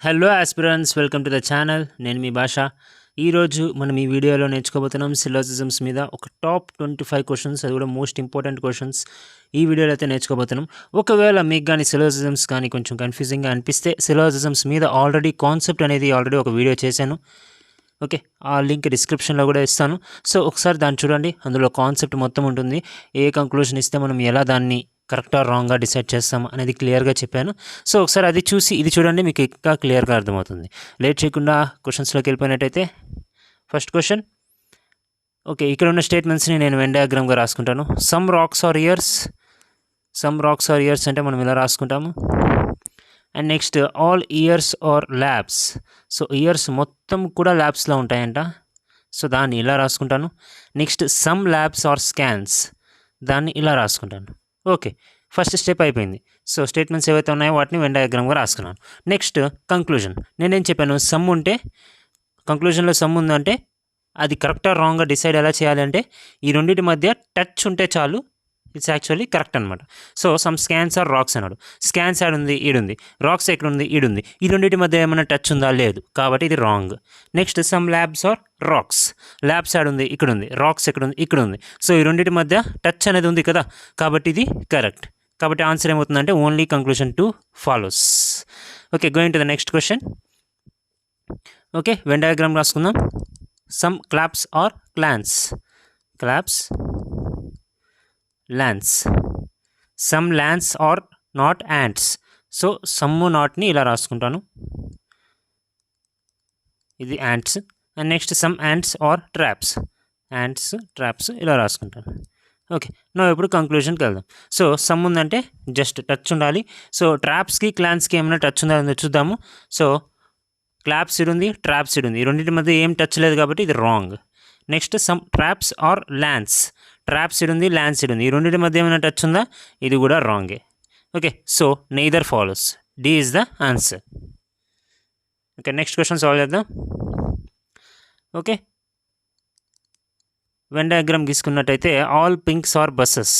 Hello aspirants, welcome to the channel. నేను మీ భాష. ఈరోజు మనం ఈ వీడియోలో నేర్చుకోబోతున్నాం సిలోజిజమ్స్ మీద ఒక టాప్ 25 క్వశ్చన్స్, అది కూడా మోస్ట్ ఇంపార్టెంట్ క్వశ్చన్స్ ఈ వీడియోలో అయితే నేర్చుకోబోతున్నాం. ఒకవేళ మీకు కానీ సిలోజిజమ్స్ కానీ కొంచెం కన్ఫ్యూజింగ్గా అనిపిస్తే సిలోజిజమ్స్ మీద ఆల్రెడీ కాన్సెప్ట్ అనేది ఒక వీడియో చేశాను. ఓకే, ఆ లింక్ డిస్క్రిప్షన్లో కూడా ఇస్తాను. సో ఒకసారి దాన్ని చూడండి, అందులో కాన్సెప్ట్ మొత్తం ఉంటుంది. ఏ కంక్లూజన్ ఇస్తే మనం ఎలా దాన్ని కరెక్టా రాంగ్గా డిసైడ్ చేస్తాం అనేది క్లియర్గా చెప్పాను. సో ఒకసారి అది చూసి ఇది చూడండి, మీకు ఇంకా క్లియర్గా అర్థమవుతుంది. లేట్ చేయకుండా క్వశ్చన్స్లోకి వెళ్ళిపోయినట్టయితే ఫస్ట్ క్వశ్చన్. ఓకే, ఇక్కడ ఉన్న స్టేట్మెంట్స్ని నేను వెన్ డయాగ్రామ్గా రాసుకుంటాను. సమ్ రాక్స్ ఆర్ ఇయర్స్ అంటే మనం ఇలా రాసుకుంటాము. And next all ears are labs. So ears మొత్తం కూడా ల్యాబ్స్లో ఉంటాయంట. సో దాన్ని ఇలా రాసుకుంటాను. Next some labs are scans, దాన్ని ఇలా రాసుకుంటాను. ఓకే, ఫస్ట్ స్టెప్ అయిపోయింది. సో స్టేట్మెంట్స్ ఏవైతే ఉన్నాయో వాటిని వెన్ డయాగ్రామ్గా రాసుకున్నాను. Next conclusion. నేనేం చెప్పాను, సమ్ ఉంటే కంక్లూజన్లో సమ్ ఉందంటే అది కరెక్టా రాంగ్గా డిసైడ్ ఎలా చేయాలి అంటే ఈ రెండింటి మధ్య టచ్ ఉంటే చాలు, ఇట్స్ యాక్చువల్లీ కరెక్ట్ అనమాట. So some scans are rocks అన్నాడు. స్కాన్స్ ఆడుంది, ఈడుంది. రాక్స్ ఎక్కడుంది, ఈడుంది. ఈ రెండింటి మధ్య ఏమైనా టచ్ ఉందా, లేదు, కాబట్టి ఇది wrong. Next some labs are rocks. Labs ఆడుంది, ఇక్కడ ఉంది. రాక్స్ ఎక్కడుంది, ఇక్కడ ఉంది. సో ఈ రెండింటి మధ్య టచ్ అనేది ఉంది కదా, కాబట్టి ఇది కరెక్ట్. కాబట్టి ఆన్సర్ ఏమవుతుందంటే only conclusion 2 follows. Okay, going to the next question. Okay, Venn diagram రాసుకుందాం. Some claps are clans. Claps, lans. Some lans are not ants. So some నాట్ని ఇలా రాసుకుంటాను, ఇది ants. And next some ants are traps. Ants, traps ఇలా రాసుకుంటాను. Okay, నువ్వు ఇప్పుడు కంక్లూజన్కి వెళ్దాం. సో సమ్ ఉందంటే జస్ట్ టచ్ ఉండాలి. సో ట్రాప్స్కి క్లాన్స్కి ఏమైనా టచ్ ఉందా చూద్దాము. సో క్లాప్స్ ఇడుంది, ట్రాప్స్ ఇడుంది. ఈ రెండింటి మధ్య ఏం టచ్ లేదు కాబట్టి ఇది wrong. Next some traps are lans. Traps ఇడుంది, ల్యాన్స్ ఇడుంది. ఈ రెండింటి మధ్య ఏమైనా టచ్ ఉందా, ఇది కూడా రాంగే. Okay, so neither follows. D is the answer. Okay, next question solve చేద్దాం. ఓకే, వెన్ డయాగ్రామ్ గీసుకున్నట్టయితే all pinks are buses.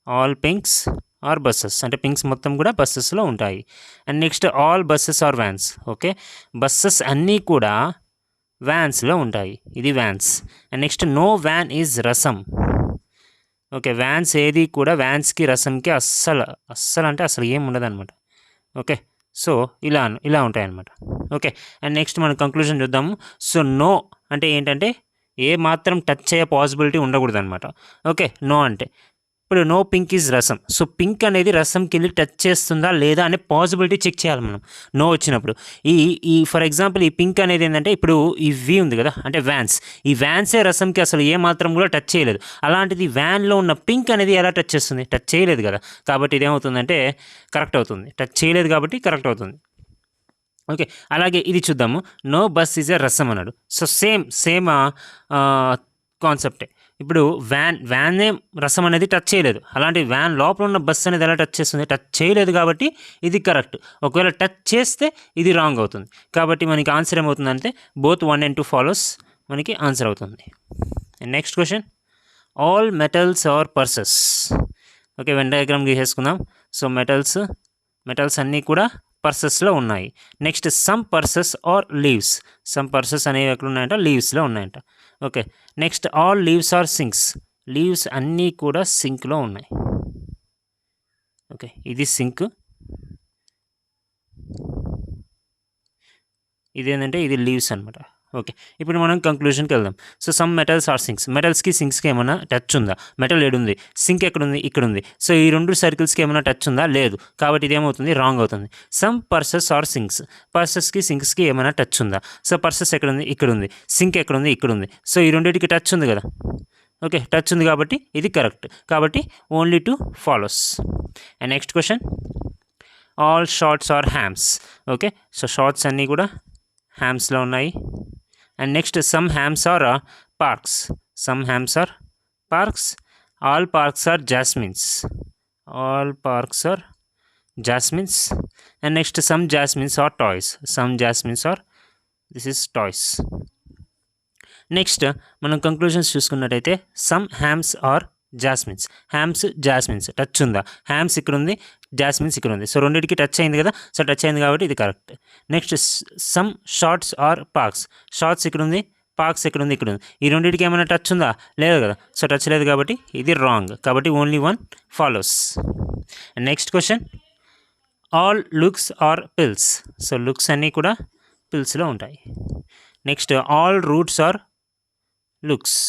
All pinks are buses అంటే పింక్స్ మొత్తం కూడా బస్సెస్లో ఉంటాయి. And next all buses are vans. Okay, buses అన్నీ కూడా వ్యాన్స్లో ఉంటాయి, ఇది vans. And next no van is rasam. Okay, vans ఏది కూడా వ్యాన్స్కి రసంకి అస్సలు అంటే అసలు ఏం ఉండదు అనమాట. ఓకే, సో ఇలా ఉంటాయి అనమాట. ఓకే, అండ్ నెక్స్ట్ మనం కంక్లూజన్ చూద్దాము. సో నో అంటే ఏంటంటే ఏ మాత్రం టచ్ అయ్యే పాసిబిలిటీ ఉండకూడదు అనమాట. ఓకే, నో అంటే ఇప్పుడు నో పింక్ ఈజ్ రసం. సో పింక్ అనేది రసంకి వెళ్ళి టచ్ చేస్తుందా లేదా అనే పాసిబిలిటీ చెక్ చేయాలి మనం నో వచ్చినప్పుడు. ఈ ఫర్ ఎగ్జాంపుల్ ఈ పింక్ అనేది ఏంటంటే ఇప్పుడు ఈ వి ఉంది కదా, అంటే వ్యాన్స్. ఈ వ్యాన్సే రసంకి అసలు ఏ మాత్రం కూడా టచ్ చేయలేదు. అలాంటిది వ్యాన్లో ఉన్న పింక్ అనేది ఎలా టచ్ చేస్తుంది, టచ్ చేయలేదు కదా, కాబట్టి ఇదేమవుతుందంటే కరెక్ట్ అవుతుంది. టచ్ చేయలేదు కాబట్టి కరెక్ట్ అవుతుంది. ఓకే, అలాగే ఇది చూద్దాము. నో బస్ ఈజ్ ఎ రసం అన్నాడు. సో సేమ్ కాన్సెప్టే. ఇప్పుడు వ్యానే రసం అనేది టచ్ చేయలేదు. అలాంటి వ్యాన్ లోపల ఉన్న బస్ అనేది ఎలా టచ్ చేస్తుంది, టచ్ చేయలేదు కాబట్టి ఇది కరెక్ట్. ఒకవేళ టచ్ చేస్తే ఇది రాంగ్ అవుతుంది. కాబట్టి మనకి ఆన్సర్ ఏమవుతుందంటే బోత్ 1 and 2 ఫాలోస్ మనకి ఆన్సర్ అవుతుంది. Next question. All metals are purses. Okay, Venn diagram గీసేసుకుందాం. సో మెటల్స్ అన్నీ కూడా పర్సెస్లో ఉన్నాయి. Next some purses are leaves. Some purses అనేవి ఎక్కడ ఉన్నాయంట, లీవ్స్లో ఉన్నాయంట. Okay, next all leaves are sinks. Leaves అన్నీ కూడా సింక్లో ఉన్నాయి. ఓకే, ఇది సింక్, ఇదేంటంటే ఇది లీవ్స్ అనమాట. ఓకే, ఇప్పుడు మనం కంక్లూజన్కి వెళ్దాం. So some metals are sinks. మెటల్స్కి సింక్స్కి ఏమైనా టచ్ ఉందా, మెటల్ ఏడుంది, సింక్ ఎక్కడుంది, ఇక్కడ ఉంది. సో ఈ రెండు సర్కిల్స్కి ఏమైనా టచ్ ఉందా, లేదు, కాబట్టి ఇదేమవుతుంది, రాంగ్ అవుతుంది. Some purses are sinks. పర్సెస్కి సింక్స్కి ఏమైనా టచ్ ఉందా. సో పర్సెస్ ఎక్కడుంది, ఇక్కడ ఉంది. సింక్ ఎక్కడుంది, ఇక్కడ ఉంది. సో ఈ రెండింటికి టచ్ ఉంది కదా. ఓకే, టచ్ ఉంది కాబట్టి ఇది కరెక్ట్. కాబట్టి only 2 follows. And next question. All shorts are hams. Okay, so shorts అన్నీ కూడా హ్యామ్స్లో ఉన్నాయి. And next some hams are parks. Some hams are parks. All parks are jasmines. All parks are jasmines. And next some jasmines are toys. Some jasmines are this is toys. Next మనం conclusions చూసుకున్నట్టయితే some hams are jasmines. Hams, jasmines touch ఉందా, hams ఇక్కడ ఉంది, jasmines ఇక్కడ ఉంది. So రెండింటికి touch అయింది కదా, సో టచ్ అయింది కాబట్టి ఇది correct. Next some shorts are parks. Shorts ఇక్కడ ఉంది, పార్క్స్ ఇక్కడ ఉంది, ఇక్కడ ఉంది. ఈ రెండింటికి ఏమైనా టచ్ ఉందా? లేదు కదా, సో టచ్ లేదు కాబట్టి ఇది రాంగ్. కాబట్టి only one follows. Next question, all looks are pills. So looks అన్నీ కూడా పిల్స్లో ఉంటాయి. Next all roots are looks.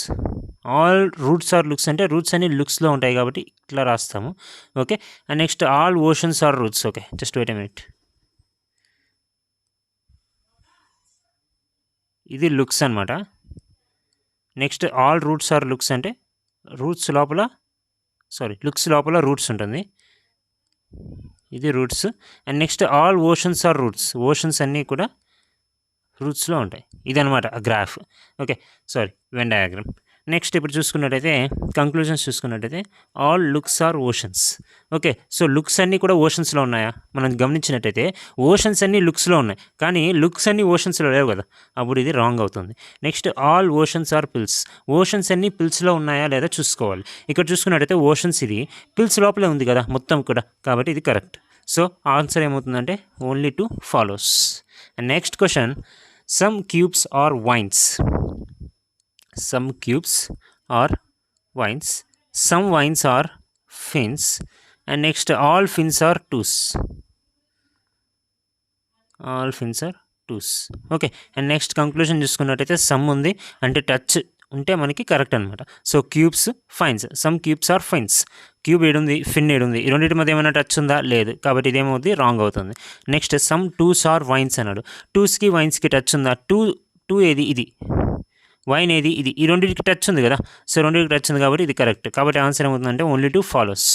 All roots are looks అంటే రూట్స్ అన్ని లుక్స్లో ఉంటాయి కాబట్టి ఇట్లా రాస్తాము. Okay. And next all oceans are roots. Okay, just wait a minute. ఇది లుక్స్ అనమాట. Next all roots are looks అంటే లుక్స్ లోపల రూట్స్ ఉంటుంది. ఇది roots. And next all oceans are roots. Oceans అన్నీ కూడా రూట్స్లో ఉంటాయి. ఇదనమాట graph. Okay, Venn diagram. Next ఇప్పుడు చూసుకున్నట్టయితే కంక్లూజన్స్ చూసుకున్నట్టయితే all looks are oceans. Okay, so looks అన్నీ కూడా ఓషన్స్లో ఉన్నాయా? మనం గమనించినట్టయితే ఓషన్స్ అన్నీ లుక్స్లో ఉన్నాయి, కానీ లుక్స్ అన్నీ ఓషన్స్లో లేవు కదా, అప్పుడు ఇది రాంగ్ అవుతుంది. Next all oceans are pills. Oceans అన్నీ పిల్స్లో ఉన్నాయా లేదా చూసుకోవాలి. ఇక్కడ చూసుకున్నట్టయితే ఓషన్స్ ఇది పిల్స్ లోపలే ఉంది కదా మొత్తం కూడా, కాబట్టి ఇది కరెక్ట్. సో ఆన్సర్ ఏమవుతుందంటే only 2 follows. And next question, some cubes are wines. Some cubes are wines. Some wines are fins. And next, all fins are twos. All fins are twos. Okay. And next conclusion చూసుకున్నట్టయితే some ఉంది అంటే touch ఉంటే మనకి correct అనమాట. So cubes, fines. Some cubes are fines. Cube ఏడుంది, fin ఏడుంది, ఈ రెండింటి మధ్య ఏమైనా టచ్ ఉందా? లేదు, కాబట్టి ఇదేమవుతుంది రాంగ్ అవుతుంది. Next some twos are wines అన్నాడు. టూస్కి వైన్స్కి టచ్ ఉందా? టూ ఏది? ఇది. వైన్ ఏది? ఇది. ఈ రెండింటికి టచ్ ఉంది కదా, సో రెండింటికి టచ్ ఉంది కాబట్టి ఇది కరెక్ట్. కాబట్టి ఆన్సర్ ఏమవుతుందంటే only 2 follows.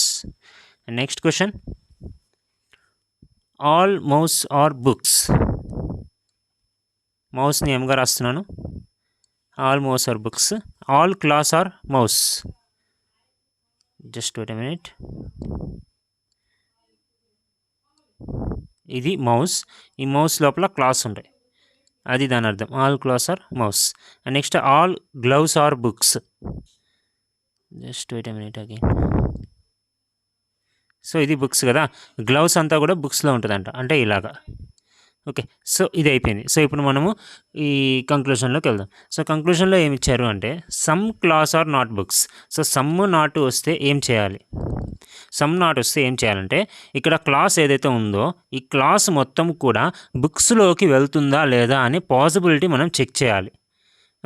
Next question, all mouse are books. మౌస్ని ఎంగా రాస్తున్నాను. All mouse are books. All class are mouse. Just wait a minute. ఇది మౌస్. ఈ మౌస్ లోపల క్లాస్ ఉంటాయి, అది దాని అర్థం. All class are mouse. And next all gloves are books. Just wait a minute again. So ఇది books కదా, gloves అంతా కూడా బుక్స్లో ఉంటుందంట, అంటే ఇలాగా. ఓకే, సో ఇది అయిపోయింది. సో ఇప్పుడు మనము ఈ కంక్లూషన్లోకి వెళ్దాం. సో కంక్లూషన్లో ఏమి ఇచ్చారు అంటే some class are not books. So some not వస్తే ఏం చేయాలి? సమ్ నాట్ వస్తే ఏం చేయాలంటే ఇక్కడ క్లాస్ ఏదైతే ఉందో ఈ క్లాస్ మొత్తం కూడా బుక్స్లోకి వెళ్తుందా లేదా అనే పాసిబిలిటీ మనం చెక్ చేయాలి.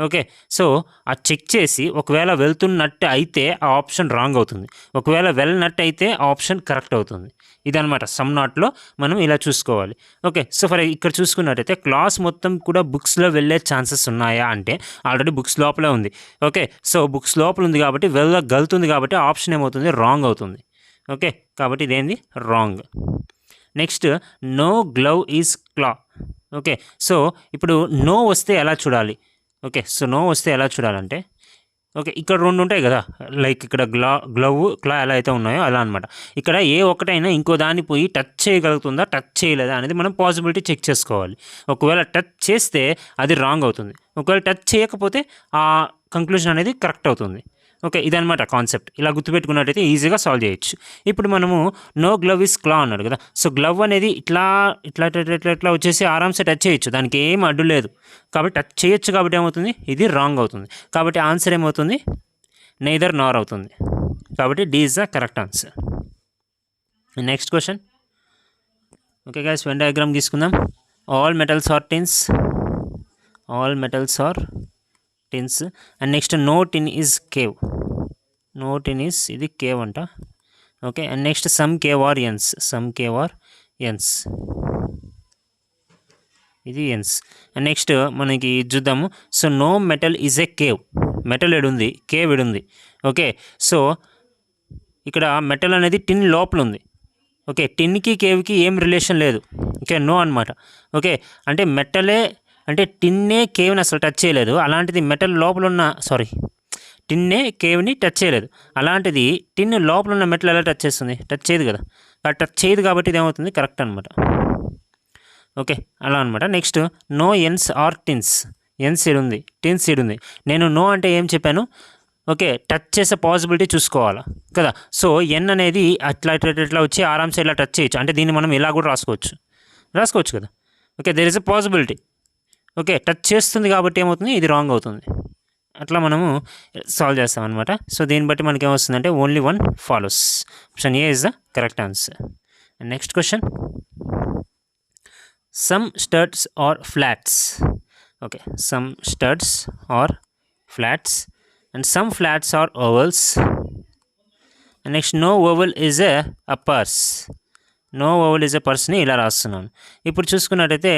ఓకే, సో ఆ చెక్ చేసి ఒకవేళ వెళ్తున్నట్టు అయితే ఆ ఆప్షన్ రాంగ్ అవుతుంది, ఒకవేళ వెళ్ళినట్టు అయితే ఆ ఆప్షన్ కరెక్ట్ అవుతుంది. ఇదనమాట సమ్ నాట్లో మనం ఇలా చూసుకోవాలి. ఓకే, సో ఇక్కడ చూసుకున్నట్టయితే క్లాస్ మొత్తం కూడా బుక్స్లో వెళ్ళే ఛాన్సెస్ ఉన్నాయా అంటే ఆల్రెడీ బుక్స్ లోపలే ఉంది. ఓకే, సో బుక్స్ లోపల ఉంది కాబట్టి వెళ్ళగలుగుతుంది కాబట్టి ఆప్షన్ ఏమవుతుంది? రాంగ్ అవుతుంది. ఓకే, కాబట్టి ఇదేంది? Wrong. Next no glove is claw. Okay, so ఇప్పుడు నో వస్తే ఎలా చూడాలి? ఓకే, సో నో వస్తే ఎలా చూడాలంటే ఓకే ఇక్కడ 2 ఉంటాయి కదా, లైక్ ఇక్కడ గ్లవ్ క్లా ఎలా అయితే ఉన్నాయో అలా అనమాట. ఇక్కడ ఏ ఒక్కటైనా ఇంకో దాన్ని పోయి టచ్ చేయగలుగుతుందా, టచ్ చేయలేదా అనేది మనం పాసిబిలిటీ చెక్ చేసుకోవాలి. ఒకవేళ టచ్ చేస్తే అది రాంగ్ అవుతుంది, ఒకవేళ టచ్ చేయకపోతే ఆ కంక్లూజన్ అనేది కరెక్ట్ అవుతుంది. ఓకే, ఇదనమాట కాన్సెప్ట్. ఇలా గుర్తుపెట్టుకున్నట్టయితే ఈజీగా సాల్వ్ చేయొచ్చు. ఇప్పుడు మనము నో గ్లవ్ ఇస్ క్లా అన్నాడు కదా, సో గ్లవ్ అనేది ఇట్లా ఇట్లా ఇట్లా ఇట్లా వచ్చేసి ఆరామ్సే టచ్ చేయొచ్చు, దానికి ఏం అడ్డు లేదు. కాబట్టి టచ్ చేయొచ్చు కాబట్టి ఏమవుతుంది? ఇది రాంగ్ అవుతుంది. కాబట్టి ఆన్సర్ ఏమవుతుంది? నెయిదర్ నార్ అవుతుంది. కాబట్టి D is the correct answer. Next question. Okay guys, Venn diagram తీసుకుందాం. All metals are tins. All metals are tins. And next no tin is cave. No tin is ఇది cave అంట. ఓకే, and next some cave are hens. Some cave are hens, ఇది hens. And next మనకి చూద్దాము. So no metal is a cave. Metal ఎడుంది, cave ఎడుంది. Okay, so ఇక్కడ metal అనేది టిన్ లోపల ఉంది. ఓకే, టిన్కి కేవ్కి ఏం రిలేషన్ లేదు. ఓకే, నో అనమాట. ఓకే, అంటే మెటలే అంటే టిన్నే కేవ్ని అసలు టచ్ చేయలేదు, అలాంటిది మెటల్ లోపల ఉన్న టిన్నే కేవ్ని టచ్ చేయలేదు, అలాంటిది టిన్ లోపల ఉన్న మెటల్ ఎలా టచ్ చేస్తుంది? టచ్ చేయదు కదా, టచ్ చేయదు కాబట్టి ఇది ఏమవుతుంది? కరెక్ట్ అనమాట. ఓకే, అలా అనమాట. Next no hens are tins. Hens ఇడుంది, టిన్స్ ఇడుంది. నేను నో అంటే ఏం చెప్పాను? ఓకే, టచ్ చేసే పాసిబిలిటీ చూసుకోవాలి కదా. సో ఎన్ అనేది అట్లా ఇట్లా వచ్చి ఆరామ్సే ఇలా టచ్ చేయొచ్చు, అంటే దీన్ని మనం ఇలా కూడా రాసుకోవచ్చు కదా. Okay, there is a possibility. Okay, touch చేస్తుంది కాబట్టి ఏమవుతుంది, ఇది రాంగ్ అవుతుంది. అట్లా మనము సాల్వ్ చేస్తాం అనమాట. సో దీన్ని బట్టి మనకి ఏమొస్తుందంటే only one follows. Option A is the correct answer. And next question, some studs are flats. Okay, some studs are flats and some flats are ovals. And next, no oval is a purse. No oval is a purse ని ఇలా రాస్తున్నాను. ఇప్పుడు చూసుకున్నట్టయితే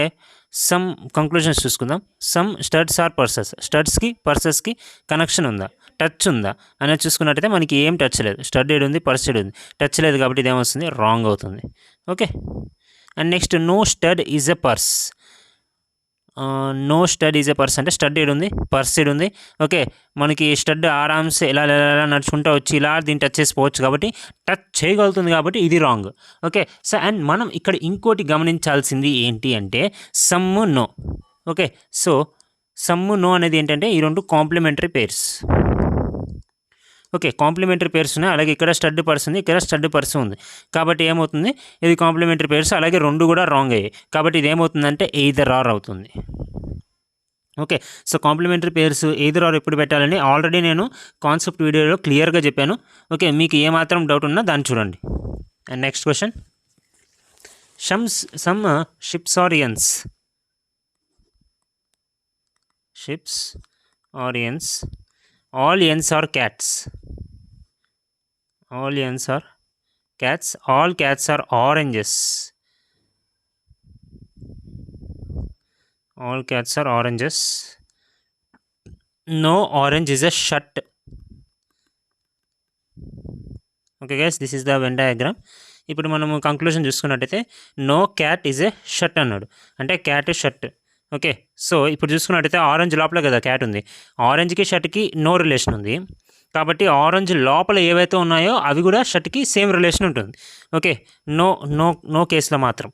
some conclusions చూసుకుందాం. Some studs are purses, స్టడ్స్కి పర్సెస్కి connection ఉందా, touch ఉందా అనేది చూసుకున్నట్టయితే మనకి ఏం టచ్ లేదు. స్టడ్ ఏడు ఉంది, పర్స్ ఏడు ఉంది, టచ్ లేదు కాబట్టి ఇది ఏమొస్తుంది, రాంగ్ అవుతుంది. Okay, and next no stud is a purse. No stud is a purse అంటే స్టడ్ ఏడు ఉంది, పర్స్ ఏడు ఉంది. ఓకే, మనకి స్టడ్ ఆరామ్సే ఇలా నడుచుకుంటూ వచ్చి ఇలా దీన్ని టచ్ చేసిపోవచ్చు కాబట్టి టచ్ చేయగలుగుతుంది కాబట్టి ఇది రాంగ్. ఓకే, సో అండ్ మనం ఇక్కడ ఇంకోటి గమనించాల్సింది ఏంటి అంటే some no. Okay, so some no అనేది ఏంటంటే ఈ రెండు complementary pairs. Okay, complementary pairs ఉన్నాయి, అలాగే ఇక్కడ స్టడ్ పర్స్ ఉంది, ఇక్కడ స్టడ్ పర్స్ ఉంది కాబట్టి ఏమవుతుంది, ఇది కాంప్లిమెంటరీ పేర్స్, అలాగే రెండు కూడా రాంగ్ అయ్యాయి కాబట్టి ఇది ఏమవుతుందంటే ఎయిదర్ ఆర్ అవుతుంది. Okay, so complementary pairs either or ఎప్పుడు పెట్టాలని ఆల్రెడీ నేను కాన్సెప్ట్ వీడియోలో క్లియర్గా చెప్పాను. ఓకే, మీకు ఏమాత్రం డౌట్ ఉన్నా దాన్ని చూడండి. And next question, some ships are yens. Ships are yens. All yens are cats. All yens are cats. All cats are oranges. All cats are oranges. No orange is a shirt. Okay guys, this is the Venn diagram. ఇప్పుడు మనము conclusion చూసుకున్నట్టయితే no cat is a shirt అన్నాడు, అంటే cat shirt. Okay, so ఇప్పుడు చూసుకున్నట్టయితే orange లోపల కదా cat ఉంది, ఆరెంజ్కి షర్ట్కి నో రిలేషన్ ఉంది కాబట్టి ఆరెంజ్ లోపల ఏవైతే ఉన్నాయో అవి కూడా షర్ట్కి సేమ్ రిలేషన్ ఉంటుంది. ఓకే, నో నో నో కేసులో మాత్రం.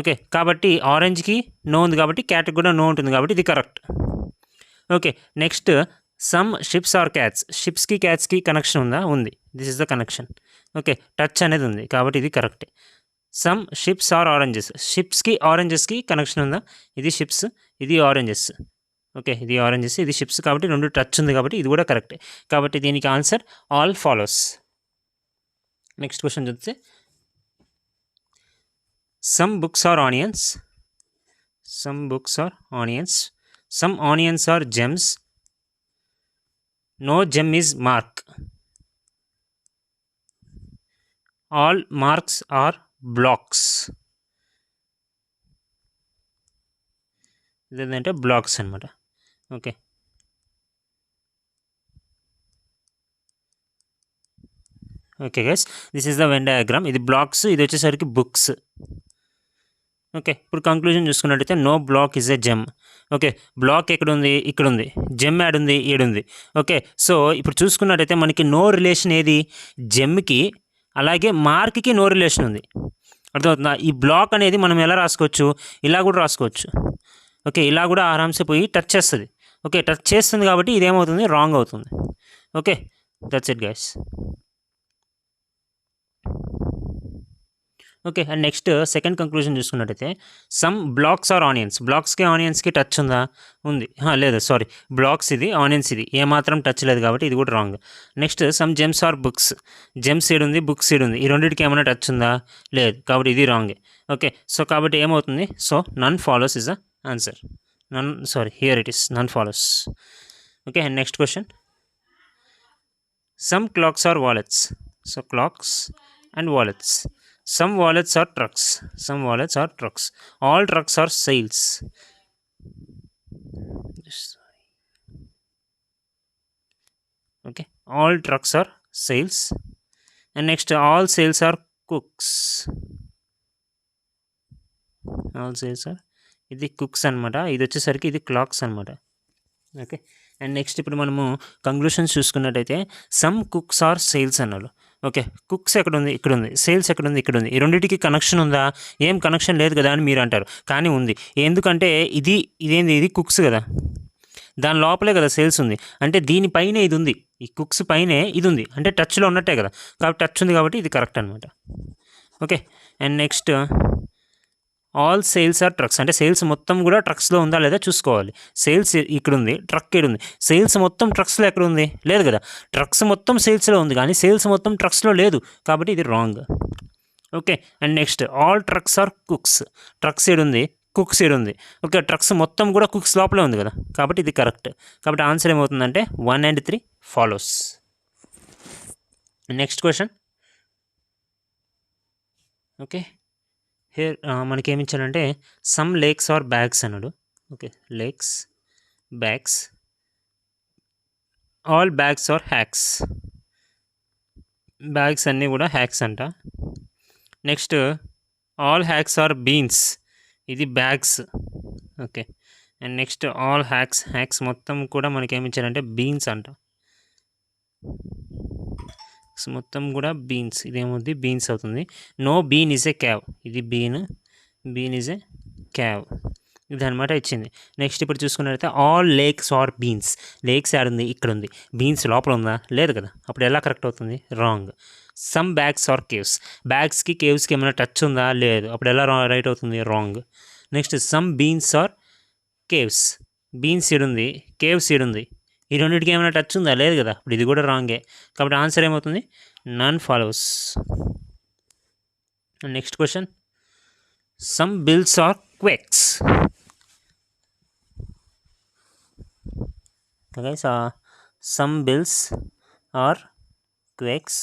ఓకే, కాబట్టి ఆరెంజ్కి నో ఉంది కాబట్టి క్యాట్కి కూడా నో ఉంటుంది కాబట్టి ఇది correct. Okay, next some ships are cats. షిప్స్కి క్యాట్స్కి కనెక్షన్ ఉందా, ఉంది, this is the connection. Okay, touch అనేది ఉంది కాబట్టి ఇది correct. Some ships are oranges. షిప్స్కి ఆరెంజెస్కి కనెక్షన్ ఉందా, ఇది షిప్స్, ఇది ఆరెంజెస్. ఓకే, ఇది ఆరెంజెస్, ఇది షిప్స్ కాబట్టి రెండు టచ్ ఉంది కాబట్టి ఇది కూడా కరెక్టే. కాబట్టి దీనికి answer all follows. Next question చూస్తే, some books are onions. Some books are onions. Some onions are gems. No gem is mark. All marks are blocks. ఇదేంటంటే బ్లాక్స్ అనమాట. Okay, okay guys, this is the Venn diagram. ఇది blocks, ఇది వచ్చేసరికి books. Okay, ఇప్పుడు conclusion చూసుకున్నట్టయితే no block is a gem. Okay, block ఎక్కడ ఉంది, ఇక్కడ ఉంది, జెమ్ యాడ్ ఉంది, ఏడుంది. ఓకే, సో ఇప్పుడు చూసుకున్నట్టయితే మనకి నో రిలేషన్ ఏది, జెమ్కి అలాగే మార్క్కి నో రిలేషన్ ఉంది. అర్థమవుతుందా? ఈ బ్లాక్ అనేది మనం ఎలా రాసుకోవచ్చు, ఇలా కూడా రాసుకోవచ్చు. ఓకే, ఇలా కూడా ఆరామ్సే పోయి టచ్ చేస్తుంది. ఓకే, టచ్ చేస్తుంది కాబట్టి ఇదేమవుతుంది, రాంగ్ అవుతుంది. Okay, that's it guys. Okay, and next second conclusion చూసుకున్నట్టయితే సమ్ బ్లాక్స్ ఆర్ ఆనియన్స్. బ్లాక్స్కి ఆనియన్స్కి టచ్ ఉందా, ఉంది, లేదు సారీ, బ్లాక్స్ ఇది, ఆనియన్స్ ఇది, ఏమాత్రం టచ్ లేదు కాబట్టి ఇది కూడా wrong. Next some gems are books. Gems side ఉంది, బుక్స్ సైడ్ ఉంది, ఈ రెండింటికి ఏమైనా టచ్ ఉందా, లేదు కాబట్టి ఇది రాంగే. ఓకే, సో కాబట్టి ఏమవుతుంది, so none follows is the answer. None, sorry, here it is none follows. Okay, and next question, some clocks are wallets. So clocks and wallets. Some wallets are trucks. Some wallets are trucks. All trucks are sails. Okay, all trucks are sails. And next, all sails are cooks. All sails are, ఇది cooks అనమాట, ఇది వచ్చేసరికి ఇది clocks అనమాట. Okay, and next ఇప్పుడు మనము conclusions చూసుకున్నట్టయితే some cooks or sales అన్నారు. ఓకే, కుక్స్ ఎక్కడ ఉంది, ఇక్కడ ఉంది, సేల్స్ ఎక్కడ ఉంది, ఇక్కడ ఉంది, ఈ రెండింటికి కనెక్షన్ ఉందా, ఏం కనెక్షన్ లేదు కదా అని మీరు అంటారు, కానీ ఉంది. ఎందుకంటే ఇదేంది, ఇది కుక్స్ కదా, దాని లోపలే కదా సేల్స్ ఉంది, అంటే దీనిపైనే ఇది ఉంది, ఈ కుక్స్ పైనే ఇది ఉంది, అంటే టచ్లో ఉన్నట్టే కదా, కాబట్టి టచ్ ఉంది కాబట్టి ఇది కరెక్ట్ అనమాట. Okay, and next all sales are trucks, అంటే సేల్స్ మొత్తం కూడా ట్రక్స్లో ఉందా లేదా చూసుకోవాలి. సేల్స్ ఇక్కడ ఉంది, ట్రక్ ఇక్కడ ఉంది, సేల్స్ మొత్తం ట్రక్స్లో ఎక్కడ ఉంది, లేదు కదా. ట్రక్స్ మొత్తం సేల్స్లో ఉంది కానీ సేల్స్ మొత్తం ట్రక్స్లో లేదు, కాబట్టి ఇది wrong. Okay, and next all trucks are cooks, trucks ఏడుంది, కుక్స్ ఏడుంది. ఓకే, ట్రక్స్ మొత్తం కూడా కుక్స్ లోపలే ఉంది కదా, కాబట్టి ఇది కరెక్ట్. కాబట్టి ఆన్సర్ ఏమవుతుందంటే 1 and 3 follows. Next question. Okay, here మనకి ఏమి ఇచ్చాడంటే సమ్ లేక్స్ ఆర్ బ్యాగ్స్ అన్నాడు. Okay, lakes, bags, all bags are hacks, bags అన్నీ కూడా హ్యాక్స్ అంట. Next all hacks are beans, ఇది bags. Okay, and next all hacks, hacks మొత్తం కూడా మనకి ఏమి ఇచ్చారంటే బీన్స్ అంట. మొత్తం కూడా బీన్స్, ఇదేమవుతుంది బీన్స్ అవుతుంది. No bean is a cave, ఇది bean, bean is a cave, ఇది అనమాట ఇచ్చింది. నెక్స్ట్ ఇప్పుడు చూసుకున్నట్లయితే all lakes are beans, lakes ఆడుంది ఇక్కడ ఉంది, బీన్స్ లోపల ఉందా, లేదు కదా, అప్పుడు ఎలా కరెక్ట్ అవుతుంది, wrong. Some bags are caves, బ్యాగ్స్కి కేవ్స్కి ఏమైనా టచ్ ఉందా, లేదు, అప్పుడు ఎలా రైట్ అవుతుంది, wrong. Next some beans are caves, beans ఈడుంది, కేవ్స్ ఈడుంది, ఈ రెండింటికి ఏమైనా టచ్ ఉందా, లేదు కదా, ఇప్పుడు ఇది కూడా రాంగే, కాబట్టి ఆన్సర్ ఏమవుతుంది, none follows. Next question. Some bills are quakes. Okay, so some bills are quakes,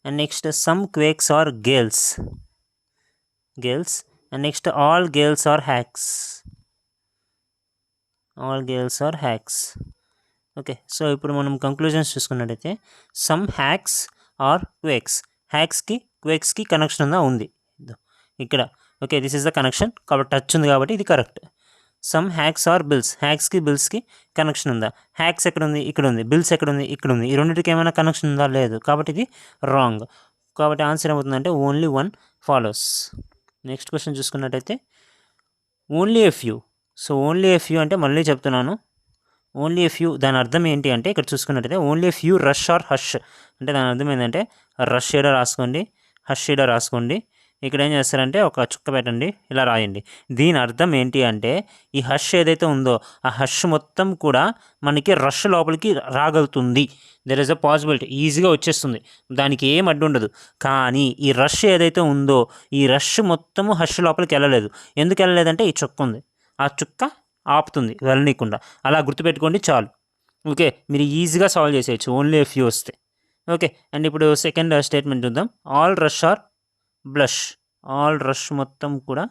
and next some quakes are gales, gales, and next all gales are hacks, all gales are hacks. Okay, so ఇప్పుడు మనం conclusions చూసుకున్నట్టయితే some hacks are quakes, హ్యాక్స్కి క్వేక్స్కి connection ఉందా, ఉంది ఇక్కడ. Okay, this is the connection, కాబట్టి touch ఉంది కాబట్టి ఇది correct. Some hacks are bills, హ్యాక్స్కి బిల్స్కి కనెక్షన్ ఉందా, హ్యాక్స్ ఎక్కడ ఉంది, ఇక్కడ ఉంది, బిల్స్ ఎక్కడ ఉంది, ఇక్కడ ఉంది, ఈ రెండింటికి ఏమైనా కనెక్షన్ ఉందా, లేదు, కాబట్టి ఇది రాంగ్. కాబట్టి ఆన్సర్ ఏమవుతుందంటే ఓన్లీ 1 ఫాలోస్. నెక్స్ట్ క్వశ్చన్ చూసుకున్నట్టయితే only a few. So only a few అంటే మళ్ళీ చెప్తున్నాను, ఓన్లీ ఎ ఫ్యూ దాని అర్థం ఏంటి అంటే ఇక్కడ చూసుకున్నట్టయితే only a few rush are hush, అంటే దాని అర్థం ఏంటంటే రష్ ఏడో రాసుకోండి, హష్ ఏడో రాసుకోండి. ఇక్కడ ఏం చేస్తారంటే ఒక చుక్క పెట్టండి, ఇలా రాయండి. దీని అర్థం ఏంటి అంటే ఈ హష్ ఏదైతే ఉందో ఆ హష్ మొత్తం కూడా మనకి రష్ లోపలికి రాగలుగుతుంది, దెర్ ఇస్ అ పాసిబిలిటీ, ఈజీగా వచ్చేస్తుంది, దానికి ఏం అడ్డు ఉండదు. కానీ ఈ రష్ ఏదైతే ఉందో ఈ రష్ మొత్తము హష్ లోపలికి వెళ్ళలేదు. ఎందుకు వెళ్ళలేదంటే ఈ చుక్క ఉంది, ఆ చుక్క ఆపుతుంది వెళ్ళనీయకుండా, అలా గుర్తుపెట్టుకోండి చాలు. ఓకే, మీరు ఈజీగా సాల్వ్ చేసేయచ్చు ఓన్లీ ఎ ఫ్యూ వస్తే. ఓకే, అండ్ ఇప్పుడు సెకండ్ స్టేట్మెంట్ చూద్దాం. All rush are blush, all rush మొత్తం కూడా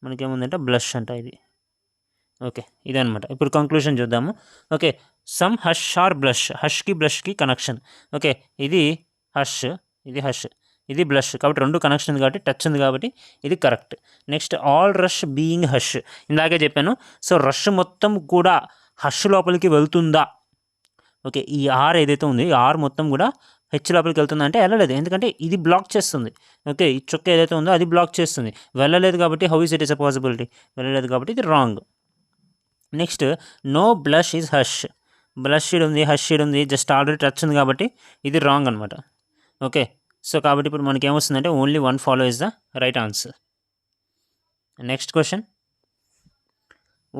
మనకేముందంటే బ్లష్ అంట ఇది. ఓకే, ఇదనమాట. ఇప్పుడు కంక్లూషన్ చూద్దాము. Okay, some hush are blush, హష్కి బ్లష్కి కనెక్షన్. ఓకే, ఇది హష్, ఇది హష్, ఇది బ్లష్, కాబట్టి రెండు కనెక్షన్ ఉంది కాబట్టి టచ్ ఉంది కాబట్టి ఇది correct. Next all rush being hush, ఇందాకే చెప్పాను. సో రష్ మొత్తం కూడా హష్ లోపలికి వెళ్తుందా. ఓకే, ఈ ఆర్ ఏదైతే ఉంది ఈ ఆర్ మొత్తం కూడా హెచ్ లోపలికి వెళ్తుందా అంటే వెళ్ళలేదు, ఎందుకంటే ఇది బ్లాక్ చేస్తుంది. ఓకే, ఈ చుక్క ఏదైతే ఉందో అది బ్లాక్ చేస్తుంది, వెళ్ళలేదు కాబట్టి how is it is a possibility, వెళ్ళలేదు కాబట్టి ఇది wrong. Next no blush is hush, blush షీడ్ ఉంది, హష్ షీడ్ ఉంది, జస్ట్ ఆల్రెడీ టచ్ ఉంది కాబట్టి ఇది రాంగ్ అనమాట. ఓకే, సో కాబట్టి ఇప్పుడు మనకి ఏమొస్తుందంటే only 1 follow is the right answer. Next question.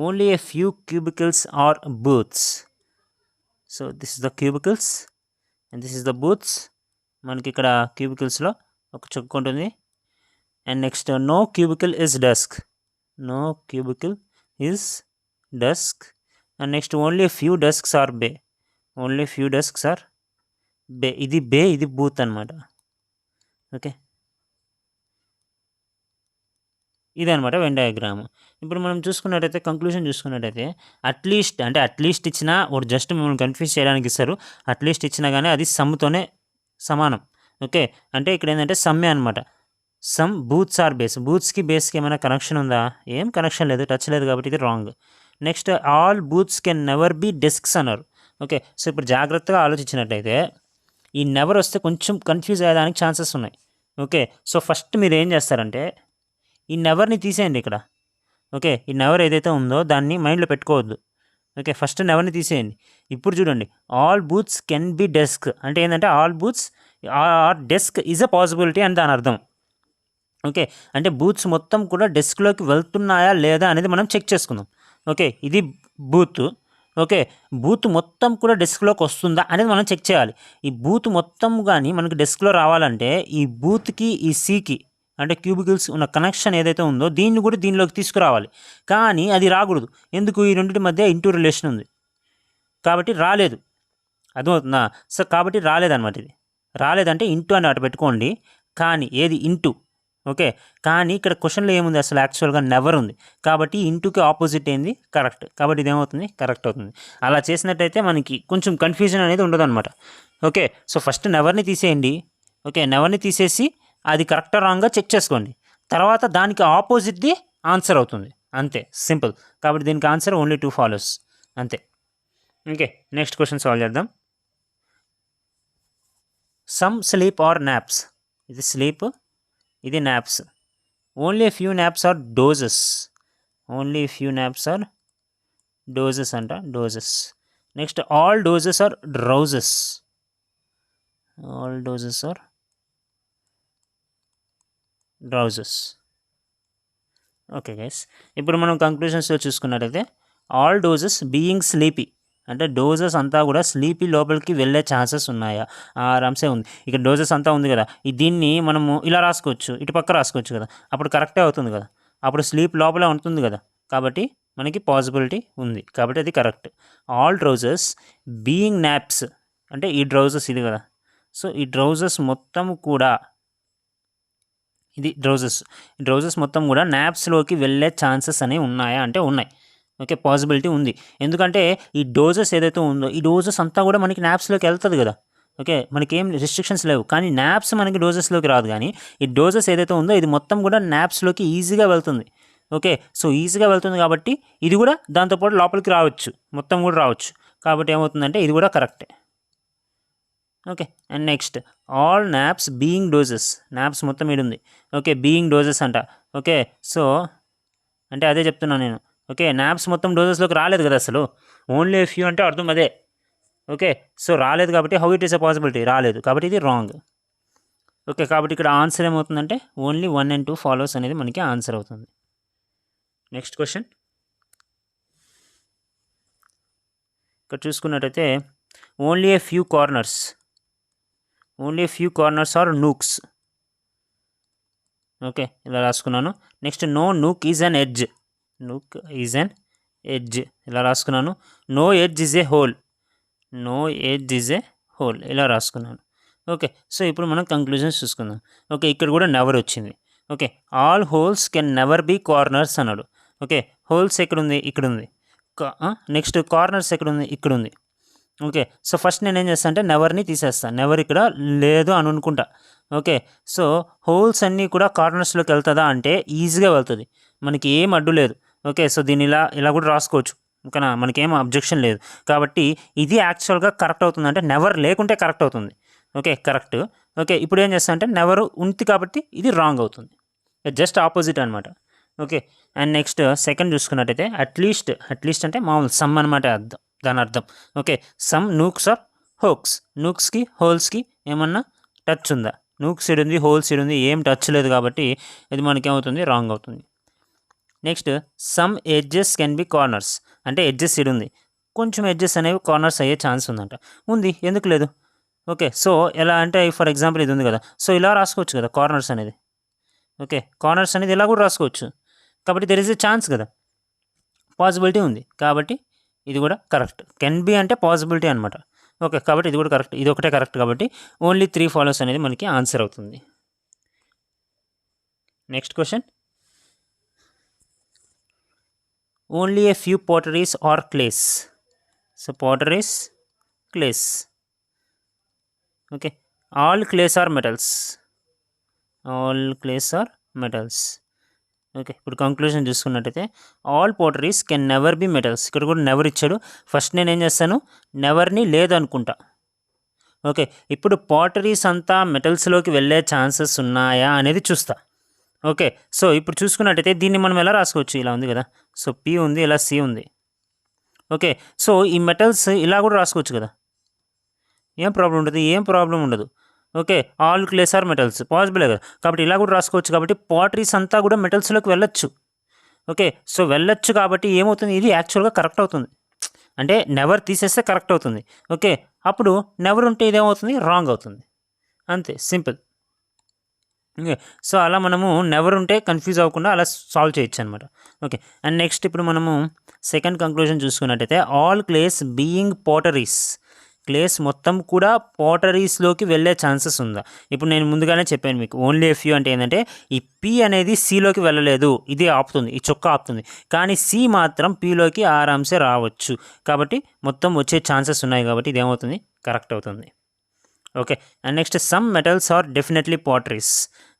Only a few cubicles are booths. So this is the cubicles and this is the booths. మనకి ఇక్కడ క్యూబికల్స్లో ఒక చుక్క ఉంటుంది. And next no cubicle is desk, no cubicle is desk. And next only few desks are bay, only few desks are bay, ఇది bay, ఇది booth అనమాట. Okay, ఇదనమాట వెన్ డయాగ్రామ్. ఇప్పుడు మనం చూసుకున్నట్టయితే కంక్లూషన్ చూసుకున్నట్టయితే అట్లీస్ట్ ఇచ్చినా ఒకటి జస్ట్ మిమ్మల్ని కన్ఫ్యూజ్ చేయడానికి ఇస్తారు, అట్లీస్ట్ ఇచ్చినా కానీ అది సమ్తోనే సమానం. ఓకే, అంటే ఇక్కడ ఏంటంటే సమ్మే అనమాట. సమ్ బూత్స్ ఆర్ బేస్, బూత్స్కి బేస్కి ఏమైనా కనెక్షన్ ఉందా, ఏం కనెక్షన్ లేదు, టచ్ లేదు కాబట్టి ఇది wrong. Next all booths can never be desks అన్నారు. ఓకే, సో ఇప్పుడు జాగ్రత్తగా ఆలోచించినట్టయితే ఈ నెవర్ వస్తే కొంచెం కన్ఫ్యూజ్ అయ్యేదానికి ఛాన్సెస్ ఉన్నాయి. ఓకే, సో ఫస్ట్ మీరు ఏం చేస్తారంటే ఈ నెవర్ని తీసేయండి ఇక్కడ. ఓకే, ఈ నెవర్ ఏదైతే ఉందో దాన్ని మైండ్లో పెట్టుకోవద్దు. ఓకే, ఫస్ట్ నెవర్ని తీసేయండి. ఇప్పుడు చూడండి, all booths can be desk అంటే ఏంటంటే all booths are desk is a possibility అని దాని అర్థం. ఓకే, అంటే బూత్స్ మొత్తం కూడా డెస్క్లోకి వెళ్తున్నాయా లేదా అనేది మనం చెక్ చేసుకుందాం. ఓకే, ఇది బూత్. ఓకే, బూత్ మొత్తం కూడా డెస్క్లోకి వస్తుందా అనేది మనం చెక్ చేయాలి. ఈ బూత్ మొత్తం కానీ మనకి డెస్క్లో రావాలంటే ఈ బూత్కి ఈ సీకి అంటే క్యూబికల్స్ ఉన్న కనెక్షన్ ఏదైతే ఉందో దీన్ని కూడా దీనిలోకి తీసుకురావాలి. కానీ అది రాకూడదు. ఎందుకు? ఈ రెండింటి మధ్య ఇంటూ రిలేషన్ ఉంది కాబట్టి రాలేదు. అర్థమవుతుందా? సో కాబట్టి రాలేదన్నమాట. ఇది రాలేదంటే ఇంటూ అని అటు పెట్టుకోండి. కానీ ఏది? ఇంటూ. ఓకే, కానీ ఇక్కడ క్వశ్చన్లో ఏముంది? అసలు యాక్చువల్గా నెవర్ ఉంది కాబట్టి ఇంటూకి ఆపోజిట్ ఏంది? కరెక్ట్. కాబట్టి ఇదేమవుతుంది? కరెక్ట్ అవుతుంది. అలా చేసినట్టయితే మనకి కొంచెం కన్ఫ్యూజన్ అనేది ఉండదన్నమాట. ఓకే, సో ఫస్ట్ నెవర్ని తీసేయండి. ఓకే, నెవర్ని తీసేసి అది కరెక్టా రాంగ్గా చెక్ చేసుకోండి. తర్వాత దానికి ఆపోజిట్ది ఆన్సర్ అవుతుంది. అంతే, సింపుల్. కాబట్టి దీనికి ఆన్సర్ ఓన్లీ 2 ఫాలోస్ అంతే. ఓకే, నెక్స్ట్ క్వశ్చన్ సాల్వ్ చేద్దాం. Some sleep are naps. ఇది స్లీప్, ఇది naps. Only few naps are dozes. Only few naps are dozes అంట, dozes. Next all dozes are drowses. All dozes are drowses. Okay guys, ఇప్పుడు మనం కంక్లూషన్స్లో చూసుకున్నట్టయితే all dozes being sleepy అంటే dozes అంతా కూడా స్లీపీ లోపలికి వెళ్ళే ఛాన్సెస్ ఉన్నాయా? ఆరామ్సే ఉంది. ఇక్కడ డోజెస్ అంతా ఉంది కదా, దీన్ని మనము ఇలా రాసుకోవచ్చు, ఇటు పక్క రాసుకోవచ్చు కదా, అప్పుడు కరెక్టే అవుతుంది కదా. అప్పుడు స్లీప్ లోపలే ఉంటుంది కదా, కాబట్టి మనకి పాసిబిలిటీ ఉంది. కాబట్టి అది కరెక్ట్. ఆల్ డ్రౌజెస్ బీయింగ్ నాప్స్ అంటే ఈ డ్రౌజెస్ ఇది కదా, సో ఈ డ్రౌజెస్ మొత్తం కూడా ఇది డ్రౌజెస్ మొత్తం కూడా నాప్స్లోకి వెళ్ళే ఛాన్సెస్ అనేవి ఉన్నాయా అంటే ఉన్నాయి. ఓకే, పాసిబిలిటీ ఉంది. ఎందుకంటే ఈ డోజెస్ ఏదైతే ఉందో ఈ డోజెస్ అంతా కూడా మనకి నాప్స్లోకి వెళ్తుంది కదా. ఓకే, మనకి ఏం రిస్ట్రిక్షన్స్ లేవు. కానీ నాప్స్ మనకి డోజెస్లోకి రాదు. కానీ ఈ డోజెస్ ఏదైతే ఉందో ఇది మొత్తం కూడా నాప్స్లోకి ఈజీగా వెళ్తుంది. ఓకే, సో ఈజీగా వెళ్తుంది కాబట్టి ఇది కూడా దాంతోపాటు లోపలికి రావచ్చు, మొత్తం కూడా రావచ్చు. కాబట్టి ఏమవుతుందంటే ఇది కూడా కరెక్టే. Okay, and next all naps being doses. Naps మొత్తం ఇది ఉంది. ఓకే, బీయింగ్ డోజెస్ అంట. ఓకే, సో అంటే అదే చెప్తున్నాను నేను. ఓకే, నాప్స్ మొత్తం డోజెస్లోకి రాలేదు కదా అసలు, ఓన్లీ ఫ్యూ అంటే అర్థం అదే. ఓకే, సో రాలేదు కాబట్టి how it is a possibility? రాలేదు కాబట్టి ఇది రాంగ్. ఓకే, కాబట్టి ఇక్కడ ఆన్సర్ ఏమవుతుందంటే ఓన్లీ 1 and 2 ఫాలోస్ అనేది మనకి ఆన్సర్ అవుతుంది. నెక్స్ట్ క్వశ్చన్ ఇక్కడ చూసుకున్నట్టయితే only a few corners. Only few corners are nooks. Okay, ఇలా రాసుకున్నాను. Next no nook is an edge. Nook is an edge ఇలా రాసుకున్నాను. No edge is a hole. No edge is a hole ఇలా రాసుకున్నాను. Okay, so ఇప్పుడు మనం conclusions చూసుకుందాం. Okay, ఇక్కడ కూడా నెవర్ వచ్చింది. Okay, all holes can never be corners అన్నాడు. ఓకే, హోల్స్ ఎక్కడుంది? ఇక్కడ ఉంది. నెక్స్ట్ కార్నర్స్ ఎక్కడుంది? ఇక్కడ ఉంది. ఓకే, సో ఫస్ట్ నేను ఏం చేస్తాను అంటే నెవర్ని తీసేస్తాను. నెవర్ ఇక్కడ లేదు అని అనుకుంటా. ఓకే, సో హోల్స్ అన్నీ కూడా కార్నర్స్లోకి వెళ్తుందా అంటే ఈజీగా వెళ్తుంది, మనకి ఏం అడ్డు లేదు. ఓకే, సో దీన్ని ఇలా కూడా రాసుకోవచ్చు, ఓకేనా, మనకేం అబ్జెక్షన్ లేదు. కాబట్టి ఇది యాక్చువల్గా కరెక్ట్ అవుతుంది, అంటే నెవర్ లేకుంటే కరెక్ట్ అవుతుంది. Okay, correct. ఓకే, ఇప్పుడు ఏం చేస్తా అంటే నెవర్ ఉంది కాబట్టి ఇది రాంగ్ అవుతుంది, జస్ట్ ఆపోజిట్ అనమాట. ఓకే, అండ్ నెక్స్ట్ సెకండ్ చూసుకున్నట్టయితే అట్లీస్ట్ అంటే మామూలు సమ్ అనమాట అర్థం, దాని అర్థం. Okay, some nooks are hoax. నూక్స్కి హోల్స్కి ఏమన్నా టచ్ ఉందా? నూక్స్ ఇడుంది, హోల్స్ ఇడుంది, ఏం టచ్ లేదు కాబట్టి ఇది మనకేమవుతుంది? రాంగ్ అవుతుంది. Next some edges can be corners అంటే ఎడ్జెస్ ఇడుంది, కొంచెం ఎడ్జెస్ అనేవి కార్నర్స్ అయ్యే ఛాన్స్ ఉందంట. ఉంది, ఎందుకు లేదు? ఓకే, సో ఎలా అంటే ఫర్ ఎగ్జాంపుల్ ఇది ఉంది కదా, సో ఇలా రాసుకోవచ్చు కదా కార్నర్స్ అనేది. ఓకే, కార్నర్స్ అనేది ఇలా కూడా రాసుకోవచ్చు, కాబట్టి దెర్ ఇస్ ఎ ఛాన్స్ కదా, పాసిబిలిటీ ఉంది. కాబట్టి ఇది కూడా కరెక్ట్. కెన్ బి అంటే పాసిబిలిటీ అనమాట. ఓకే, కాబట్టి ఇది కూడా కరెక్ట్, ఇది ఒకటే కరెక్ట్. కాబట్టి ఓన్లీ 3 ఫాలోస్ అనేది మనకి ఆన్సర్ అవుతుంది. Next question only a few potteries are clays. So potteries, clays. Okay, all clays are metals. All clays are metals. Okay, ఇప్పుడు కంక్లూజన్ చూసుకున్నట్టయితే all potteries can never be metals. ఇక్కడ కూడా never ఇచ్చాడు. First నేను ఏం చేస్తాను, నెవర్ని లేదనుకుంటా. ఓకే, ఇప్పుడు potteries అంతా మెటల్స్లోకి వెళ్ళే ఛాన్సెస్ ఉన్నాయా అనేది చూస్తా. ఓకే, సో ఇప్పుడు చూసుకున్నట్టయితే దీన్ని మనం ఎలా రాసుకోవచ్చు? ఇలా ఉంది కదా, సో పి ఉంది, ఇలా సి ఉంది. ఓకే. సో, ఈ మెటల్స్ ఇలా కూడా రాసుకోవచ్చు కదా! ఏం ప్రాబ్లమ్ ఉంటది? ఏం ప్రాబ్లమ్ ఉండదు. Okay. All clays are metals పాసిబులే కదా! కాబట్టి ఇలా కూడా రాసుకోవచ్చు కాబట్టి పాటరీస్ అంతా కూడా మెటల్స్‌లోకి వెళ్ళొచ్చు. ఓకే. సో, వెళ్ళొచ్చు కాబట్టి ఏమవుతుంది? ఇది యాక్చువల్‌గా కరెక్ట్ అవుతుంది. అంటే నెవర్ తీసేస్తే కరెక్ట్ అవుతుంది. ఓకే. అప్పుడు నెవర్ ఉంటే ఇదేమవుతుంది? రాంగ్ అవుతుంది. అంతే సింపుల్. ఓకే. సో, అలా మనము నెవర్ ఉంటే కన్‌ఫ్యూజ్ అవ్వకుండా అలా సాల్వ్ చేయొచ్చనమాట. ఓకే. అండ్ నెక్స్ట్ ఇప్పుడు మనము సెకండ్ కంక్లూజన్ చూసుకున్నట్టయితే ఆల్ క్లేస్ బీయింగ్ పాటరీస్. క్లేస్ మొత్తం కూడా పాటరీస్‌లోకి వెళ్ళే ఛాన్సెస్ ఉందా? ఇప్పుడు నేను ముందుగానే చెప్పాను మీకు. ఓన్లీ ఎ ఫ్యూ అంటే ఏందంటే ఈ పి అనేది సిలోకి వెళ్ళలేదు. ఇది ఆపుతుంది. ఈ చొక్కా ఆపుతుంది. కానీ సి మాత్రం పిలోకి ఆరాంసే రావచ్చు. కాబట్టి మొత్తం వచ్చే ఛాన్సెస్ ఉన్నాయి కాబట్టి ఇదేమవుతుంది? కరెక్ట్ అవుతుంది. Okay. And next some metals are definitely potteries.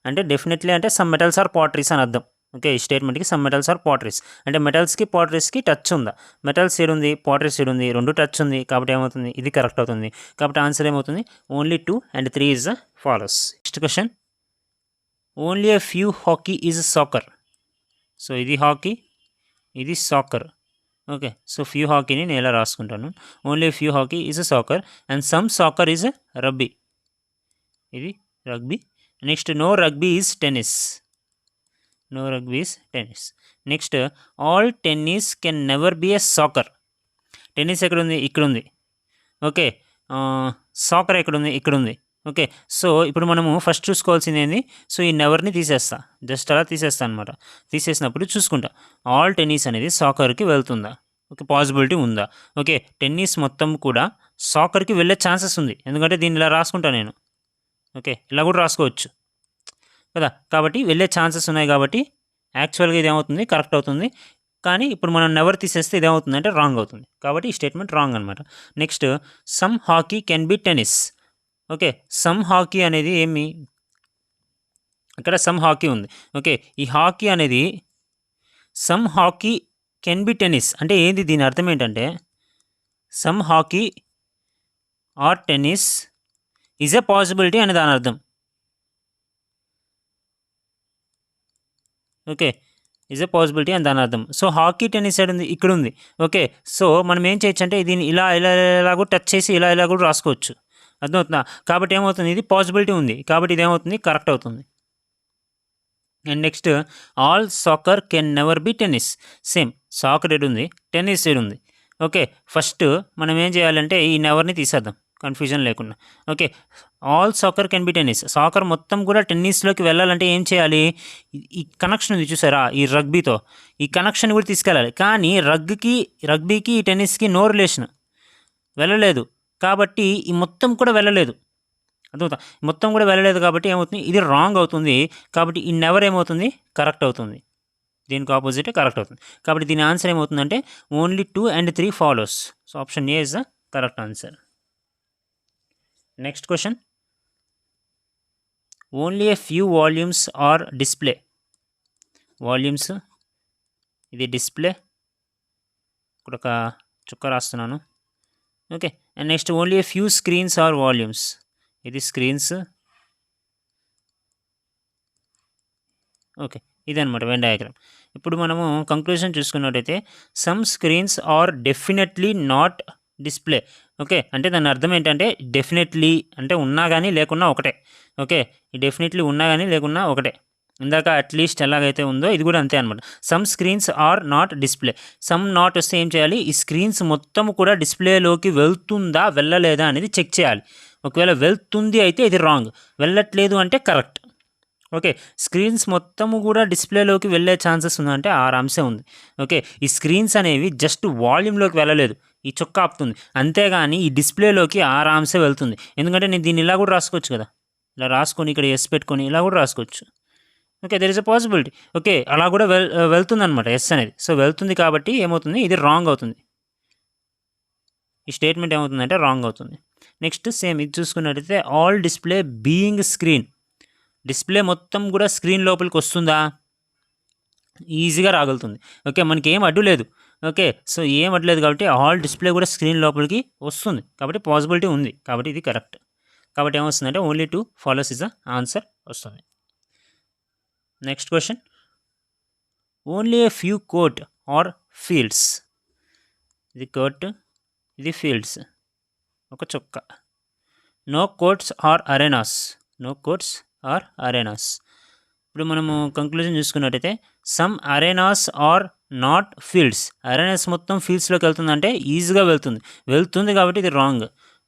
అంటే డెఫినెట్లీ అంటే సమ్ మెటల్స్ ఆర్ పాటరీస్ అని అర్థం. ఓకే. ఈ స్టేట్మెంట్‌కి సమ్ మెటల్స్ ఆర్ పాటరీస్. అంటే మెటల్స్‌కి, పాటరీస్‌కి టచ్ ఉందా? మెటల్స్ ఈడుంది, పాటరీస్ ఈడుంది. 2 టచ్ ఉంది. కాబట్టి ఏమవుతుంది? ఇది కరెక్ట్ అవుతుంది. కాబట్టి ఆన్సర్ ఏమవుతుంది? Only 2 and 3 is follows. Next question. Only a few hockey is soccer. So, ఇది హాకీ, ఇది సాకర్. ఓకే. సో, ఫ్యూ హాకీని నేను ఇలా రాసుకుంటాను. Only few hockey is soccer and some soccer is rugby. ఇది rugby. Next no rugby is tennis. No rugby is tennis. Next all tennis can never be a soccer. Tennis ఎక్కడుంది? ఇక్కడుంది. Okay. Soccer ఎక్కడుంది? ఇక్కడుంది. Okay. So, ఇప్పుడు మనము first చూసుకోవాల్సింది ఏంది? So, ఈ నెవర్‌ని తీసేస్తా. జస్ట్ అలా తీసేస్తా అనమాట. తీసేసినప్పుడు చూసుకుంటా. ఆల్ టెన్నిస్ అనేది సాకర్‌కి వెళ్తుందా? ఓకే. పాసిబిలిటీ ఉందా? ఓకే. టెన్నిస్ మొత్తం కూడా సాకర్‌కి వెళ్ళే ఛాన్సెస్ ఉంది. ఎందుకంటే దీన్ని ఇలా రాసుకుంటా నేను. ఓకే. ఇలా కూడా రాసుకోవచ్చు కదా! కాబట్టి వెళ్ళే ఛాన్సెస్ ఉన్నాయి కాబట్టి యాక్చువల్‌గా ఇదేమవుతుంది? కరెక్ట్ అవుతుంది. కానీ ఇప్పుడు మనం నెవర్ తీసేస్తే ఇదేమవుతుందంటే రాంగ్ అవుతుంది. కాబట్టి ఈ స్టేట్మెంట్ రాంగ్ అనమాట. Next some hockey can be tennis. Okay. Some hockey అనేది ఏమి? ఇక్కడ సమ్ హాకీ ఉంది. ఓకే. ఈ హాకీ అనేది some hockey can be tennis అంటే ఏంది? దీని అర్థం ఏంటంటే some hockey or tennis is a possibility అని దాని అర్థం. ఓకే. ఈజ్ ఎ పాసిబిలిటీ అని దాని అర్థం. సో, హాకీ టెన్నిస్ ఉంది ఇక్కడుంది. ఓకే. సో, మనం ఏం చేయొచ్చు అంటే దీన్ని ఇలా ఇలా ఇలా కూడా టచ్ చేసి ఇలా ఇలా కూడా రాసుకోవచ్చు. అర్థమవుతుందా? కాబట్టి ఏమవుతుంది? ఇది పాసిబిలిటీ ఉంది. కాబట్టి ఇదేమవుతుంది? కరెక్ట్ అవుతుంది. And next all soccer can never be tennis. Same soccer ఏడుంది? టెన్నిస్ ఏడుంది? ఓకే. ఫస్ట్ మనం ఏం చేయాలంటే ఈ నెవర్‌ని తీసేద్దాం కన్‌ఫ్యూజన్ లేకుండా. Okay. All soccer can be tennis. Soccer మొత్తం కూడా టెన్నిస్‌లోకి వెళ్ళాలంటే ఏం చేయాలి? ఈ కనెక్షన్ ఉంది చూసారా? ఈ రగ్బీతో. ఈ కనెక్షన్ కూడా తీసుకెళ్ళాలి. కానీ రగ్బీకి, ఈ టెన్నిస్‌కి నో రిలేషన్. వెళ్ళలేదు. కాబట్టి ఈ మొత్తం కూడా వెళ్ళలేదు. అర్థమవుతా? మొత్తం కూడా వెళ్ళలేదు కాబట్టి ఏమవుతుంది? ఇది రాంగ్ అవుతుంది. కాబట్టి ఈ నెవర్ ఏమవుతుంది? కరెక్ట్ అవుతుంది. దీనికి ఆపోజిటే కరెక్ట్ అవుతుంది. కాబట్టి దీని ఆన్సర్ ఏమవుతుందంటే only 2 and 3 follows. So, option A is the correct answer. Next question. Only a few volumes are display. Volumes, ఇది డిస్ప్లే. ఇక్కడ ఒక చుక్క రాస్తున్నాను. Okay. And next only a few screens are volumes. ఇది స్క్రీన్స్. ఓకే. ఇదనమాట Venn diagram. ఇప్పుడు మనము conclusion చూసుకున్నట్టయితే some screens are definitely not display. Okay. అంటే దాని అర్థం ఏంటంటే డెఫినెట్లీ అంటే ఉన్నా కానీ లేకున్నా ఒకటే. ఓకే. ఈ డెఫినెట్లీ ఉన్నా కానీ లేకున్నా ఒకటే. ఇందాక అట్లీస్ట్ ఎలాగైతే ఉందో ఇది కూడా అంతే అనమాట. Some screens are not display. Some not వస్తే ఏం చేయాలి? ఈ స్క్రీన్స్ మొత్తం కూడా డిస్ప్లేలోకి వెళ్తుందా వెళ్ళలేదా అనేది చెక్ చేయాలి. ఒకవేళ వెళ్తుంది అయితే ఇది రాంగ్. వెళ్ళట్లేదు అంటే కరెక్ట్. ఓకే. స్క్రీన్స్ మొత్తము కూడా డిస్ప్లేలోకి వెళ్ళే ఛాన్సెస్ ఉందంటే ఆరాంసే ఉంది. ఓకే. ఈ స్క్రీన్స్ అనేవి జస్ట్ వాల్యూమ్‌లోకి వెళ్ళలేదు. ఈ చొక్కా ఆపుతుంది. అంతేగాని ఈ డిస్ప్లేలోకి ఆరాంసే వెళ్తుంది. ఎందుకంటే నేను దీన్ని ఇలా కూడా రాసుకోవచ్చు కదా! ఇలా రాసుకొని ఇక్కడ ఎస్ పెట్టుకొని ఇలా కూడా రాసుకోవచ్చు. Okay. There is a possibility. Okay. అలా కూడా వెళ్తుందనమాట ఎస్ అనేది. సో, వెళ్తుంది కాబట్టి ఏమవుతుంది? ఇది రాంగ్ అవుతుంది. ఈ స్టేట్మెంట్ ఏమవుతుందంటే రాంగ్ అవుతుంది. నెక్స్ట్ సేమ్ ఇది చూసుకున్నట్టయితే all display being screen. Display మొత్తం కూడా స్క్రీన్ లోపలికి వస్తుందా? ఈజీగా రాగలుగుతుంది. ఓకే. మనకి ఏం అడ్డు లేదు. ఓకే. సో, ఏం అడ్డు లేదు కాబట్టి ఆల్ డిస్ప్లే కూడా స్క్రీన్ లోపలికి వస్తుంది. కాబట్టి పాసిబిలిటీ ఉంది. కాబట్టి ఇది కరెక్ట్. కాబట్టి ఏమొస్తుందంటే only 2 follows is the answer వస్తుంది. Next question. Only a few court are fields. ఇది కోర్ట్, ఇది ఫీల్డ్స్, ఒక చుక్క. No courts are arenas, no courts are arenas. ఇప్పుడు మనము కంక్లూజన్ చూసుకున్నట్టయితే some arenas are not fields. Arenas మొత్తం ఫీల్డ్స్లోకి వెళ్తుందంటే ఈజీగా వెళ్తుంది కాబట్టి ఇది wrong.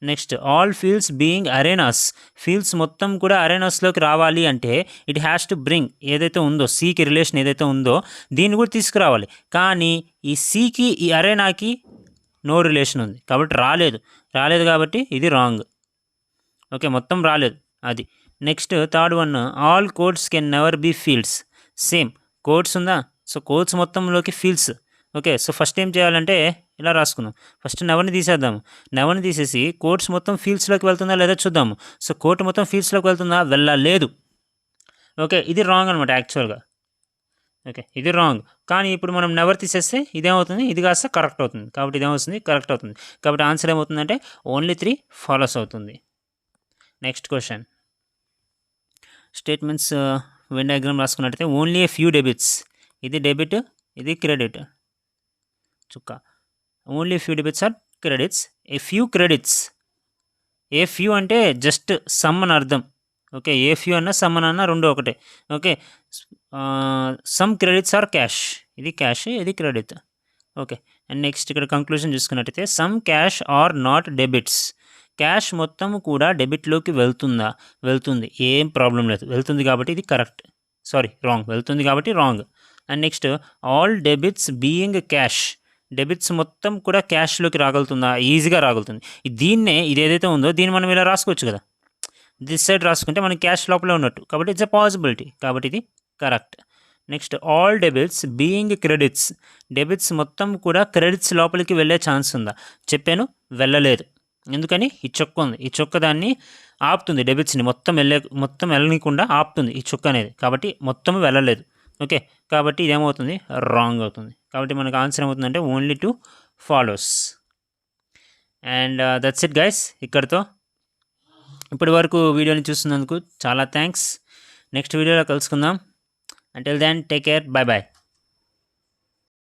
Next all fields being arenas, fields మొత్తం కూడా అరేనాస్లోకి రావాలి అంటే ఇట్ హ్యాస్ టు బ్రింగ్ ఏదైతే ఉందో సీకి రిలేషన్ ఏదైతే ఉందో దీన్ని కూడా తీసుకురావాలి. కానీ ఈ సీకి ఈ అరేనాకి నో రిలేషన్ ఉంది కాబట్టి రాలేదు కాబట్టి ఇది రాంగ్. ఓకే, మొత్తం రాలేదు అది. Next third one, all courts can never be fields. Same courts ఉందా, సో కోడ్స్ మొత్తంలోకి ఫీల్డ్స్. ఓకే, సో ఫస్ట్ ఏం చేయాలంటే ఇలా రాసుకుందాం. ఫస్ట్ నెవర్ని తీసేద్దాము. నెవర్ని తీసేసి కోడ్స్ మొత్తం ఫీల్డ్స్లోకి వెళ్తుందా లేదా చూద్దాము. సో కోడ్ మొత్తం ఫీల్డ్స్లోకి వెళ్తుందా, వెళ్ళలేదు. ఓకే, ఇది రాంగ్ అనమాట యాక్చువల్గా. ఓకే, ఇది రాంగ్. కానీ ఇప్పుడు మనం నెవర్ తీసేస్తే ఇదేమవుతుంది, ఇది కాస్త కరెక్ట్ అవుతుంది. కాబట్టి ఇదేమవుతుంది, కరెక్ట్ అవుతుంది. కాబట్టి ఆన్సర్ ఏమవుతుందంటే ఓన్లీ 3 ఫాలోస్ అవుతుంది. Next question, statements Venn diagram రాసుకున్నట్టయితే ఓన్లీ ఏ ఫ్యూ డెబిట్స్. ఇది డెబిట్, ఇది క్రెడిట్ చుక్క. Only few debits are credits. A few credits. A few అంటే జస్ట్ సమ్ అని అర్థం. ఓకే, ఏ ఫ్యూ అన్న సమ్ అన్న రెండు ఒకటే. Okay, some credits are cash. ఇది క్యాష్, ఇది క్రెడిట్. ఓకే, అండ్ నెక్స్ట్ ఇక్కడ కంక్లూజన్ చూసుకున్నట్టయితే some cash are not debits. Cash మొత్తం కూడా డెబిట్లోకి వెళ్తుంది, ఏం ప్రాబ్లం లేదు, వెళ్తుంది కాబట్టి ఇది కరెక్ట్. రాంగ్, వెళ్తుంది కాబట్టి wrong. And next all debits being cash. Debits మొత్తం కూడా క్యాష్లోకి రాగలుగుతుందా, ఈజీగా రాగలుగుతుంది. దీన్నే ఇది ఏదైతే ఉందో దీన్ని మనం ఇలా రాసుకోవచ్చు కదా, దిస్ సైడ్ రాసుకుంటే మనకి క్యాష్ లోపలే ఉన్నట్టు కాబట్టి ఇట్స్ ఎ పాసిబిలిటీ, కాబట్టి ఇది correct. Next all debits being credits. Debits మొత్తం కూడా క్రెడిట్స్ లోపలికి వెళ్ళే ఛాన్స్ ఉందా, చెప్పాను వెళ్ళలేదు. ఎందుకని, ఈ చొక్క ఉంది, ఈ చొక్క దాన్ని ఆపుతుంది, డెబిట్స్ని మొత్తం వెళ్ళనీయకుండా ఆపుతుంది ఈ చొక్క అనేది, కాబట్టి మొత్తం వెళ్ళలేదు. ఓకే, కాబట్టి ఇదేమవుతుంది, రాంగ్ అవుతుంది. కాబట్టి మనకు ఆన్సర్ ఏమవుతుందంటే only 2 follows. And that's it guys. ఇక్కడితో ఇప్పటి వరకు వీడియోని చూస్తున్నందుకు చాలా థ్యాంక్స్. నెక్స్ట్ వీడియోలో కలుసుకుందాం. Until then take care, bye bye.